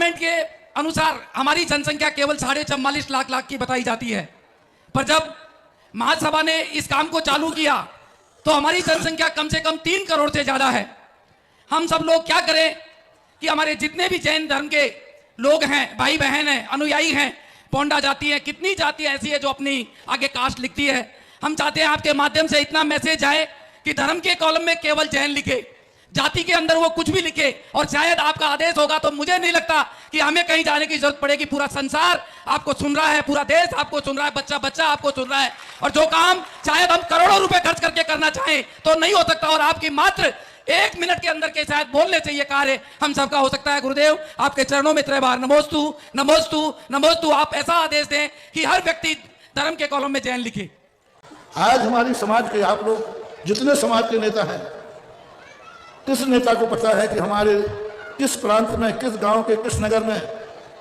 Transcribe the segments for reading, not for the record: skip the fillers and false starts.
Government के अनुसार हमारी जनसंख्या केवल 44.5 लाख की बताई जाती है, पर जब महासभा ने इस काम को चालू किया तो हमारी जनसंख्या कम से कम 3 करोड़ से ज्यादा है। हम सब लोग क्या करें कि हमारे जितने भी जैन धर्म के लोग हैं, भाई बहन हैं, अनुयायी हैं, पोंडा जाति है, कितनी जातियां ऐसी है जो अपनी आगे कास्ट लिखती है। हम चाहते हैं आपके माध्यम से इतना मैसेज आए कि धर्म के कॉलम में केवल जैन लिखे, जाति के अंदर वो कुछ भी लिखे, और शायद आपका आदेश होगा तो मुझे नहीं लगता कि हमें कहीं जाने की जरूरत पड़ेगी। पूरा संसार आपको सुन रहा है, पूरा देश आपको सुन रहा है, बच्चा बच्चा आपको सुन रहा है, और जो काम शायद हम करोड़ों रुपए खर्च करके करना चाहें तो नहीं हो सकता, और आपकी मात्र 1 मिनट के अंदर के शायद बोलने से ये कार्य हम सबका हो सकता है। गुरुदेव, आपके चरणों में त्रैबार नमोस्तु नमोस्तु नमोस्तु। आप ऐसा आदेश दें कि हर व्यक्ति धर्म के कॉलम में जैन लिखे। आज हमारी समाज के आप लोग जितने समाज के नेता हैं, किस नेता को पता है कि हमारे किस प्रांत में, किस गांव के, किस नगर में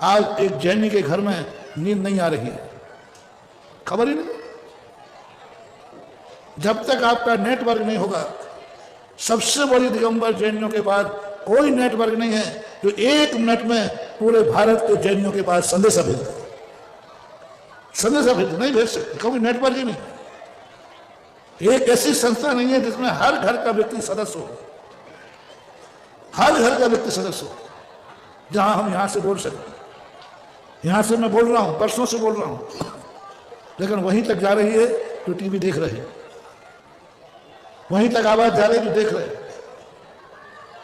आज एक जैनी के घर में नींद नहीं आ रही है? खबर ही नहीं। जब तक आपका नेटवर्क नहीं होगा, सबसे बड़ी दिगंबर जैनियों के पास कोई नेटवर्क नहीं है जो 1 मिनट में पूरे भारत के जैनियों के पास संदेशा भेज दे। संदेशा भेज नहीं भेज सकते, कोई नेटवर्क ही नहीं। एक ऐसी संस्था नहीं है जिसमें हर घर का व्यक्ति सदस्य हो, हर घर का व्यक्ति सदस्य हो, जहां हम यहां से बोल सकते। यहां से मैं बोल रहा हूं, परसों से बोल रहा हूं, लेकिन वहीं तक जा रही है जो टीवी देख रहे हैं, वहीं तक आवाज जा रही है जो देख रहे हैं,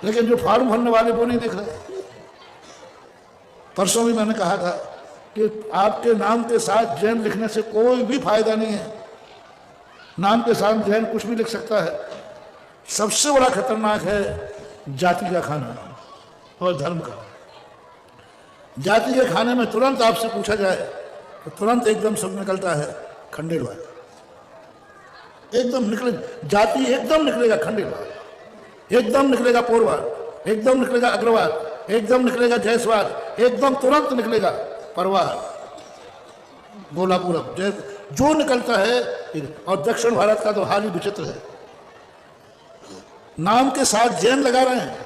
लेकिन जो फॉर्म भरने वाले वो नहीं देख रहे। परसों भी मैंने कहा था कि आपके नाम के साथ जैन लिखने से कोई भी फायदा नहीं है। नाम के साथ जैन कुछ भी लिख सकता है। सबसे बड़ा खतरनाक है जाति का खाना और धर्म का। जाति के खाने में तुरंत आपसे पूछा जाए तो तुरंत एकदम सब निकलता है खंडेलवाल, एकदम निकले। जाति एकदम निकलेगा खंडेलवाल, एकदम निकलेगा पोरवाल, एकदम निकलेगा अग्रवाल, एकदम निकलेगा जायसवाल, एकदम तुरंत निकलेगा परवार, गोलापुरम, जो निकलता है। और दक्षिण भारत का तो हाल ही विचित्र है। नाम के साथ जैन लगा रहे हैं।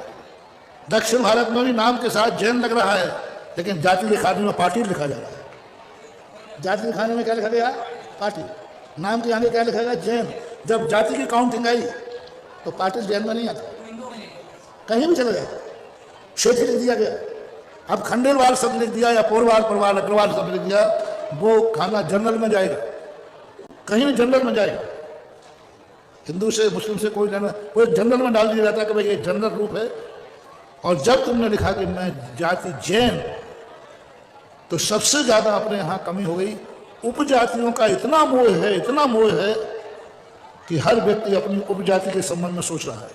दक्षिण भारत में भी नाम के साथ जैन लग रहा है, लेकिन जाति के खाने में पाटिल लिखा जा रहा है। जाति के खाने में क्या लिखा गया? पाटिल। नाम के आगे क्या लिखा गया? जैन। जब जाति की काउंटिंग आई तो पाटिल जैन में नहीं आता, कहीं भी चला गया, क्षेत्र लिख दिया गया। अब खंडेलवाल शब्द लिख दिया या पोरवाल, परवाल, अग्रवाल शब्द लिख दिया, वो खाना जनरल में जाएगा, कहीं भी जनरल में जाएगा। हिंदू से मुस्लिम से कोई लेना, कोई जनरल में डाल दिया जाता है कि भाई ये जनरल रूप है। और जब तुमने लिखा कि मैं जाति जैन, तो सबसे ज्यादा अपने यहाँ कमी हो गई। उपजातियों का इतना मोह है, इतना मोह है कि हर व्यक्ति अपनी उपजाति के संबंध में सोच रहा है,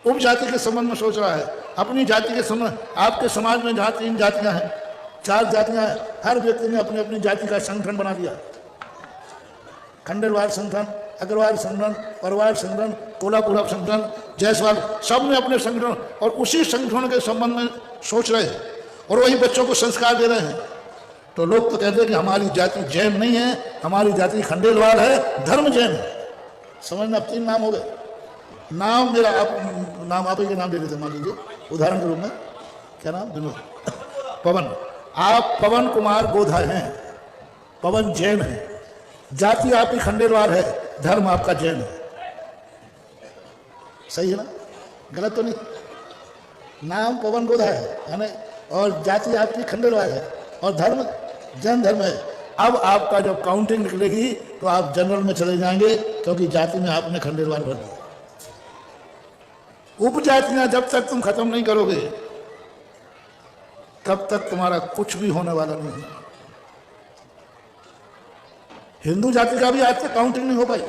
उपजाति के संबंध में सोच रहा है, अपनी जाति के संबंध। आपके समाज में जहाँ 3 जातियां हैं, 4 जातियां हैं, हर व्यक्ति ने अपनी अपनी जाति का संगठन बना दिया। खंडेलवाल संगठन, अग्रवाल संगठन, परवाल संगठन, कोल्हापुर संगठन, जायसवाल, सब ने अपने संगठन, और उसी संगठन के संबंध में सोच रहे हैं और वही बच्चों को संस्कार दे रहे हैं। तो लोग तो कहते हैं कि हमारी जाति जैन नहीं है, हमारी जाति खंडेलवाल है, धर्म जैन है। समझना, 3 नाम हो गए। नाम मेरा, आप नाम आप ही के नाम दे देते, मान लीजिए उदाहरण के रूप में, क्या नाम? विनोद, पवन। आप पवन कुमार गोधा हैं, पवन जैन है, जाति आपकी खंडेलवाल है, धर्म आपका जैन है। सही है ना? गलत तो नहीं? नाम पवन गोधा है ना, और जाति आपकी खंडेलवाल है, और धर्म जैन धर्म है। अब आपका जब काउंटिंग निकलेगी तो आप जनरल में चले जाएंगे, क्योंकि जाति में आपने खंडेलवाल भर दिया। उपजातियां जब तक तुम खत्म नहीं करोगे, तब तक तुम्हारा कुछ भी होने वाला नहीं है। हिंदू जाति का भी आज तक काउंटिंग नहीं हो पाई।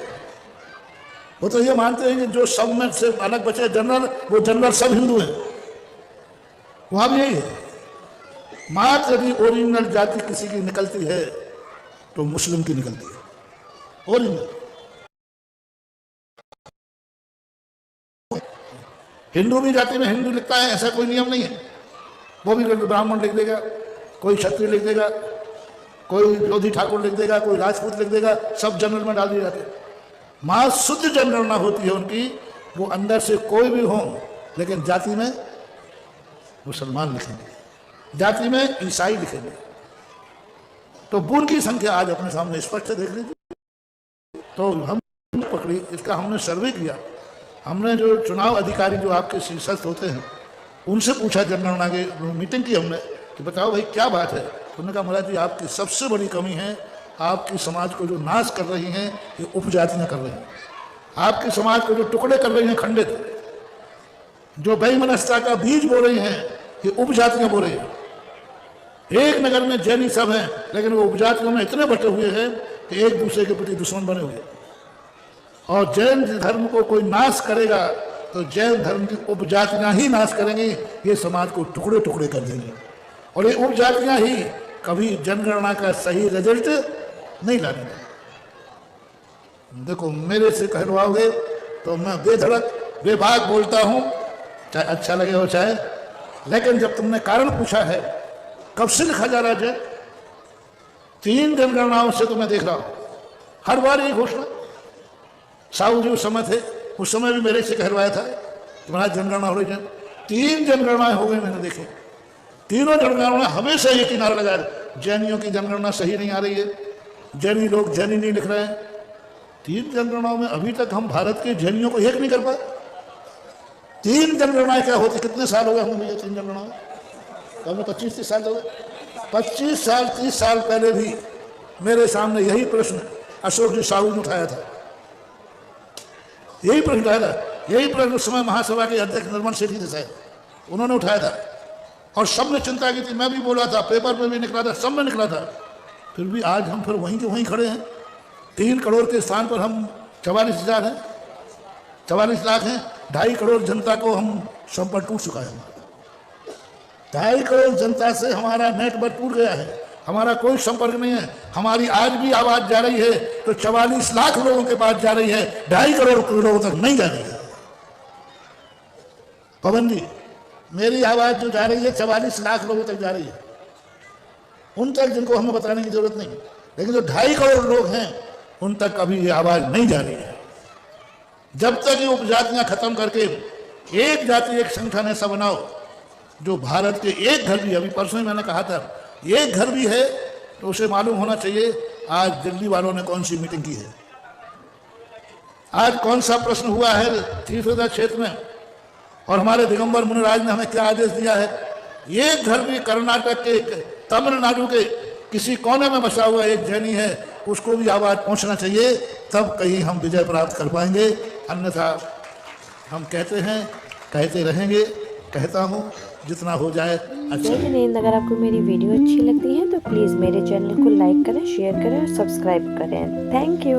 वो तो ये मानते हैं कि जो सब में से अलग बचे जनरल, वो जनरल सब हिंदू हैं। वहां भी यही है। मात्र यदि ओरिजिनल जाति किसी की निकलती है तो मुस्लिम की निकलती है ओरिजिनल। हिंदू भी जाति में हिंदू लिखता है, ऐसा कोई नियम नहीं है। वो भी ब्राह्मण लिख देगा, कोई क्षत्रिय लिख देगा, कोई लोधी ठाकुर लिख देगा, कोई राजपूत लिख देगा, सब जनरल में डाल दिए जाते हैं। मां शुद्ध जनरल ना होती है उनकी, वो अंदर से कोई भी हो, लेकिन जाति में मुसलमान लिखेंगे, जाति में ईसाई लिखेंगे। तो बुन की संख्या आज अपने सामने स्पष्ट देख लीजिए। तो हम पकड़ी, इसका हमने सर्वे किया। हमने जो चुनाव अधिकारी जो आपके शीर्षस्थ होते हैं उनसे पूछा, जनगणना की मीटिंग की हमने कि बताओ भाई क्या बात है। उन्होंने कहा महाराज जी आपकी सबसे बड़ी कमी है, आपकी समाज को जो नाश कर रही हैं ये उपजातियाँ कर रही हैं। आपके समाज को जो टुकड़े कर रही हैं खंडित, जो बेईमानस्ता का बीज बो रही हैं, ये उपजातियाँ बो रही हैं। एक नगर में जैनी सब हैं, लेकिन वो उपजातियों में इतने बटे हुए हैं कि एक दूसरे के प्रति दुश्मन बने हुए हैं। और जैन धर्म को कोई नाश करेगा तो जैन धर्म की उपजातियाँ ही नाश करेंगी, ये समाज को टुकड़े टुकड़े कर देंगे। और ये उपजातियाँ ही कभी जनगणना का सही रिजल्ट नहीं लाने। देखो मेरे से कहलवाओगे तो मैं बेधड़क बेबाक बोलता हूँ, चाहे अच्छा लगे हो चाहे, लेकिन जब तुमने कारण पूछा है कब से लिखा जा रहा है, 3 जनगणनाओं से तो मैं देख रहा हूँ हर बार ये घोषणा। साहू जी उस समय थे, उस समय भी मेरे से कहलवाया था तुम्हारा जनगणना हो रही है। 3 जनगणनाएं हो गई मैंने देखे, तीनों जनगणना हमेशा ये किनारा लगा है जैनियों की जनगणना सही नहीं आ रही है, जैनी लोग जैनी नहीं लिख रहे हैं। 3 जनगणनाओं में अभी तक हम भारत के जैनियों को एक नहीं कर पाए। 3 जनगणनाएं क्या होती, कितने साल हो गए हमें भैया 3 जनगणनाएं? कम 25-30 साल हो गए। 25 साल 30 साल पहले भी मेरे सामने यही प्रश्न अशोक जी साहू ने उठाया था, यही प्रश्न उठाया था। यही प्रश्न उस समय महासभा के अध्यक्ष निर्मल सेठी थे साहब, उन्होंने उठाया था और सबने चिंता की थी। मैं भी बोला था, पेपर में भी निकला था, सब में निकला था। फिर भी आज हम फिर वहीं के वहीं खड़े हैं। 3 करोड़ के स्थान पर हम 44,000 हैं, 44 लाख हैं। 2.5 करोड़ जनता को हम संपर्क टूट चुका है। 2.5 करोड़ जनता से हमारा नेटवर्क टूट गया है, हमारा कोई संपर्क नहीं है। हमारी आज भी आवाज जा रही है तो 44 लाख लोगों के पास जा रही है, 2.5 करोड़ लोगों तक नहीं जा रही है। पवन जी, मेरी आवाज जो जा रही है 44 लाख लोगों तक जा रही है, उन तक जिनको हमें बताने की जरूरत नहीं। लेकिन जो 2.5 करोड़ लोग हैं उन तक अभी ये आवाज नहीं जा रही है। जब तक ये उपजातियां खत्म करके एक जाति एक संगठन ऐसा बनाओ जो भारत के एक घर भी, अभी परसों ही मैंने कहा था, एक घर भी है तो उसे मालूम होना चाहिए आज दिल्ली वालों ने कौन सी मीटिंग की है, आज कौन सा प्रश्न हुआ है तीर्थदा क्षेत्र में, और हमारे दिगंबर मुनिराज ने हमें क्या आदेश दिया है। एक घर भी कर्नाटक के, तमिलनाडु के किसी कोने में बसा हुआ एक जैनी है, उसको भी आवाज पहुंचना चाहिए, तब कहीं हम विजय प्राप्त कर पाएंगे। अन्यथा हम कहते हैं, कहते रहेंगे, कहता हूँ जितना हो जाए अच्छा। लेकिन अगर आपको मेरी वीडियो अच्छी लगती है तो प्लीज़ मेरे चैनल को लाइक करें, शेयर करें और सब्सक्राइब करें। Thank you.